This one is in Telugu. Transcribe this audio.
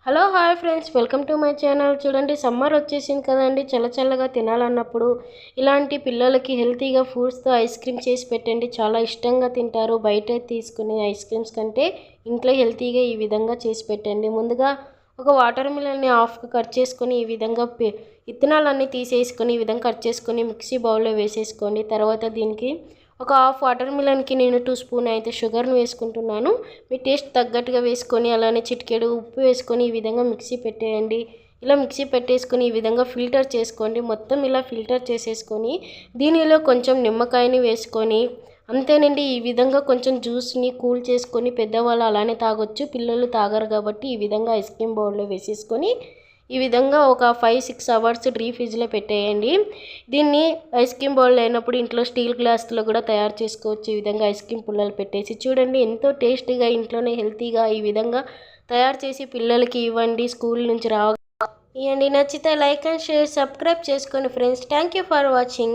Hello hi friends, welcome to my channel. చూడండి, సమ్మర్ వచ్చేసింది కదండి. చల్లచల్లగా తినాలన్నప్పుడు ఇలాంటి పిల్లలకి హెల్తీగా ఫ్రూట్స్తో ఐస్ క్రీమ్ చేసి పెట్టండి. చాలా ఇష్టంగా తింటారు. బయట తీసుకునే ఐస్ క్రీమ్స్ కంటే ఇంట్లో హెల్తీగా ఈ విధంగా చేసి పెట్టండి. ముందుగా ఒక వాటర్ మిలన్ని హాఫ్గా కట్ చేసుకొని ఈ విధంగా విత్తనాలన్నీ తీసేసుకొని ఈ విధంగా కట్ చేసుకొని మిక్సీ బౌల్లో వేసేసుకోండి. తర్వాత దీనికి ఒక హాఫ్ వాటర్ మిలన్కి నేను 2 స్పూన్ అయితే షుగర్ని వేసుకుంటున్నాను. మీ టేస్ట్ తగ్గట్టుగా వేసుకొని అలానే చిటికెడు ఉప్పు వేసుకొని ఈ విధంగా మిక్సీ పెట్టేయండి. ఇలా మిక్సీ పెట్టేసుకొని ఈ విధంగా ఫిల్టర్ చేసుకోండి. మొత్తం ఇలా ఫిల్టర్ చేసేసుకొని దీనిలో కొంచెం నిమ్మకాయని వేసుకొని అంతేనండి. ఈ విధంగా కొంచెం జ్యూస్ని కూల్ చేసుకొని పెద్దవాళ్ళు అలానే తాగొచ్చు, పిల్లలు తాగరు కాబట్టి ఈ విధంగా ఐస్ క్రీమ్ బౌల్లో వేసేసుకొని ఈ విధంగా ఒక 5-6 అవర్స్ డీ ఫ్రిడ్జ్లో పెట్టేయండి. దీన్ని ఐస్ క్రీమ్ బౌల్ అయినప్పుడు ఇంట్లో స్టీల్ గ్లాస్లో కూడా తయారు చేసుకోవచ్చు. ఈ విధంగా ఐస్ క్రీమ్ పుల్లలు పెట్టేసి చూడండి, ఎంతో టేస్టీగా ఇంట్లోనే హెల్తీగా ఈ విధంగా తయారు చేసి పిల్లలకి ఇవ్వండి. స్కూల్ నుంచి ఇవ్వండి. నచ్చితే లైక్ అండ్ షేర్, సబ్స్క్రైబ్ చేసుకోండి friends. Thank you for watching.